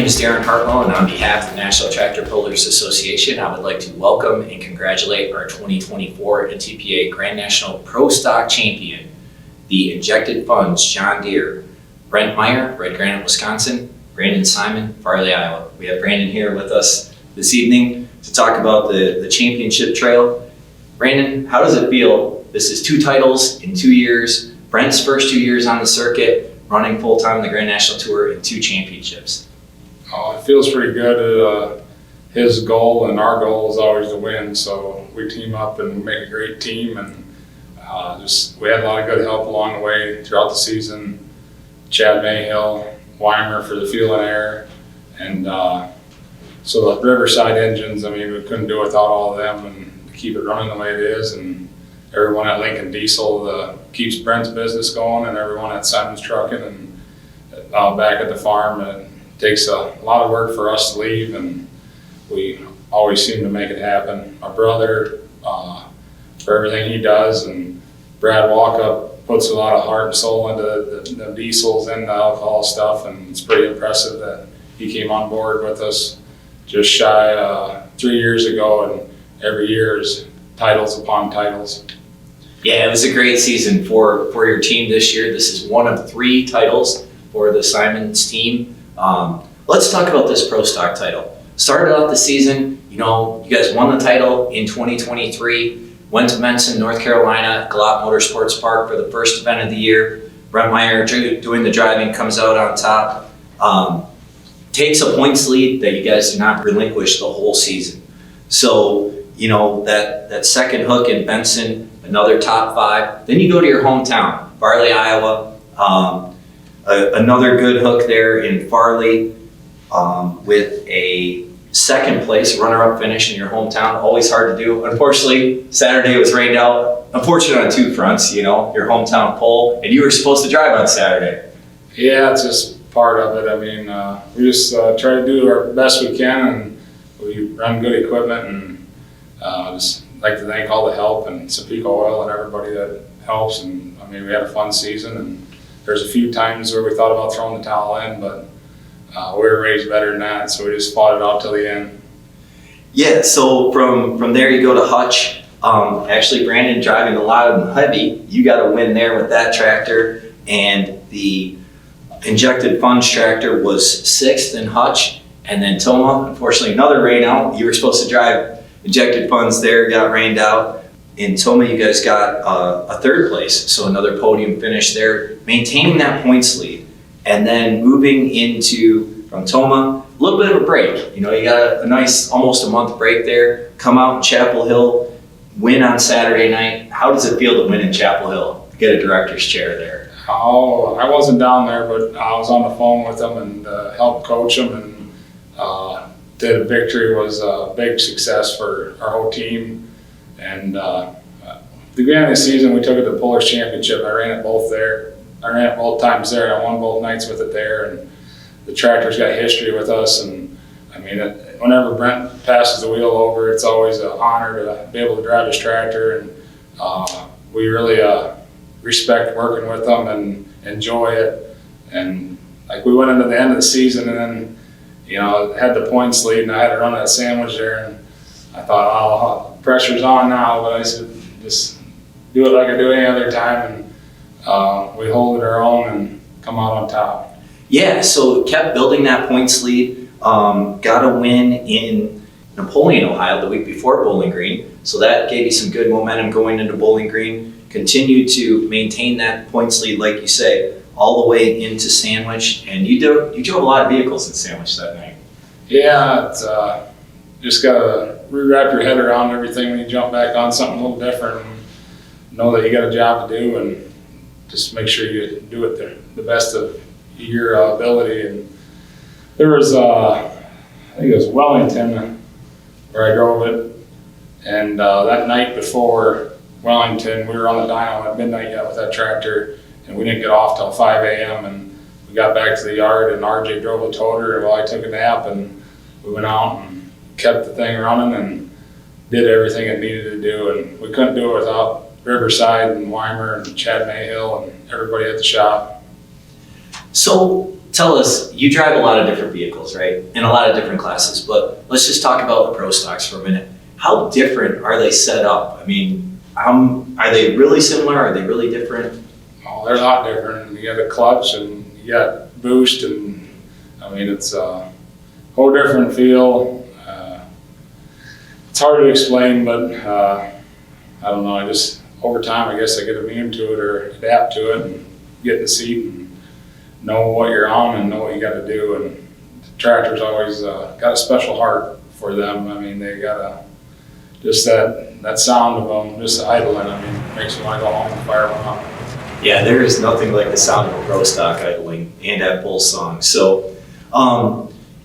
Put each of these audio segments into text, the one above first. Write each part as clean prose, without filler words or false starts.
is Darren Hartwell, and on behalf of the National Tractor Pullers Association, I would like to welcome and congratulate our 2024 NTPA Grand National Pro Stock Champion, the Injected Funds John Deere, Brent Meyer, Red Granite, Wisconsin, Brandon Simon, Farley, Iowa. We have Brandon here with us this evening to talk about the championship trail. Brandon, how does it feel? This is 2 titles in 2 years, Brent's first 2 years on the circuit, running full-time the Grand National Tour, and 2 championships. It feels pretty good. His goal and our goal is always to win, so we team up and make a great team, and we had a lot of good help along the way throughout the season. Chad Mayhill, Weimer for the fuel and air, and so the Riverside engines, I mean, we couldn't do without all of them and keep it running the way it is, and everyone at Lincoln Diesel keeps Brent's business going, and everyone at Simon's Trucking and back at the farm. It takes a lot of work for us to leave, and we always seem to make it happen. My brother, for everything he does, and Brad Walkup puts a lot of heart and soul into the diesels and the alcohol stuff, and it's pretty impressive that he came on board with us just shy 3 years ago, and every year is titles upon titles. Yeah, it was a great season for your team this year. This is one of 3 titles for the Simons team. Let's talk about this Pro Stock title. Started out the season, you guys won the title in 2023, went to Benson, North Carolina, Galop Motorsports Park for the first event of the year. Brent Meyer doing the driving, comes out on top, takes a points lead that you guys do not relinquish the whole season. So, that second hook in Benson, another top 5. Then you go to your hometown, Farley, Iowa. Another good hook there in Farley with a second place runner-up finish in your hometown. Always hard to do. Unfortunately, Saturday was rained out. Unfortunate on 2 fronts, your hometown pole, and you were supposed to drive on Saturday. Yeah, it's just part of it. I mean, we just try to do our best we can, and we run good equipment, and just like to thank all the help and Sapico Oil and everybody that helps. And I mean, we had a fun season, and there's a few times where we thought about throwing the towel in, but we were raised better than that, so we just fought it out till the end. Yeah, so from there you go to Hutch. Actually, Brandon driving the loud and heavy, you got a win there with that tractor, and the Injected Funds tractor was 6th in Hutch. And then Toma, unfortunately, another rain out. You were supposed to drive Injected Funds there, got rained out. In Toma, you guys got a 3rd place, so another podium finish there, maintaining that points lead. And then moving from Toma, a little bit of a break. You got a nice, almost a month break there. Come out in Chapel Hill, win on Saturday night. How does it feel to win in Chapel Hill? Get a director's chair there. Oh, I wasn't down there, but I was on the phone with them and helped coach them, and the victory was a big success for our whole team. And the beginning of the season, we took it to the Pullers Championship. I ran it both there. I ran it both times there, and I won both nights with it there. And the tractor's got history with us. And I mean, whenever Brent passes the wheel over, it's always an honor to be able to drive his tractor. And we really respect working with them and enjoy it. And like, we went into the end of the season, and then had the points lead, and I had to run that sandwich there, and I thought, pressure's on now, but I said, just do it like I do any other time, and we hold it our own and come out on top. Yeah, so kept building that points lead, got a win in Napoleon, Ohio the week before Bowling Green, so that gave you some good momentum going into Bowling Green. Continued to maintain that points lead, like you say, all the way into Sandwich, and you drove a lot of vehicles in Sandwich that night. Yeah, it's just gotta rewrap your head around everything when you jump back on something a little different, and know that you got a job to do, and just make sure you do it the best of your ability. And there was I think it was Wellington where I drove it, and that night before Wellington, we were on the dyno at midnight yet with that tractor, and we didn't get off till 5 a.m. and we got back to the yard, and RJ drove a toter while I took a nap, and we went out and kept the thing running and did everything it needed to do. And we couldn't do it without Riverside and Weimer and Chad Mayhill and everybody at the shop. So tell us, you drive a lot of different vehicles, right? In a lot of different classes, but let's just talk about the pro stocks for a minute. How different are they set up? I mean, are they really similar? Are they really different? Oh, they're a lot different. You got a clutch and you got boost, and I mean, it's a whole different feel. It's hard to explain, but I don't know. I just, over time, I guess I get immune to it or adapt to it and get in the seat and know what you're on and know what you got to do. And the tractor's always got a special heart for them. I mean, they got just that sound of them, just idling. I mean, it makes you want to go home and fire one up. Yeah, there is nothing like the sound of a pro stock idling and at bull song. So,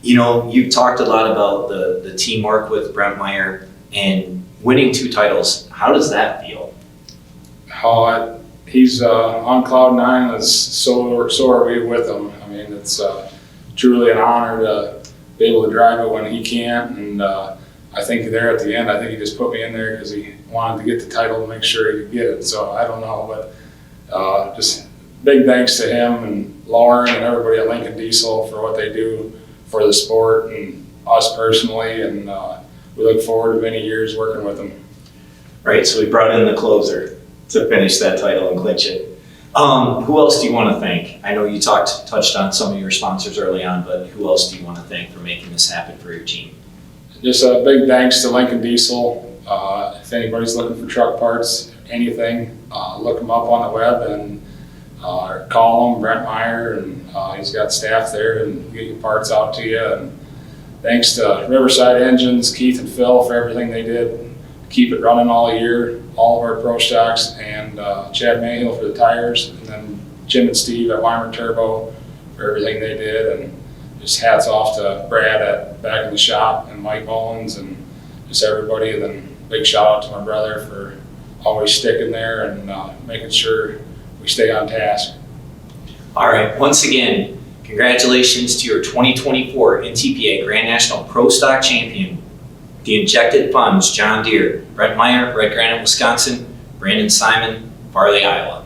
you know, you've talked a lot about the teamwork with Brent Meyer and winning 2 titles. How does that feel? He's on cloud nine. So are we with him. I mean, it's truly an honor to be able to drive it when he can't. And I think there at the end, I think he just put me in there because he wanted to get the title to make sure he could get it. So I don't know, but just big thanks to him and Lauren and everybody at Lincoln Diesel for what they do for the sport and us personally. And we look forward to many years working with them. Right, so we brought in the closer to finish that title and clinch it. Who else do you want to thank? I know you touched on some of your sponsors early on, but who else do you want to thank for making this happen for your team? Just a big thanks to Lincoln Diesel. If anybody's looking for truck parts, anything, look them up on the web and call him, Brent Meyer, and he's got staff there and get your parts out to you. And thanks to Riverside Engines, Keith and Phil for everything they did to keep it running all year, all of our pro stocks, and Chad Mayhill for the tires, and then Jim and Steve at Weimer Turbo for everything they did. And just hats off to Brad back in the shop and Mike Mullins and just everybody. And then big shout out to my brother for always sticking there and making sure we stay on task. All right, once again, congratulations to your 2024 NTPA Grand National Pro Stock Champion, the Injected Funds John Deere, Brent Meyer, Red Granite, Wisconsin, Brandon Simon, Farley, Iowa.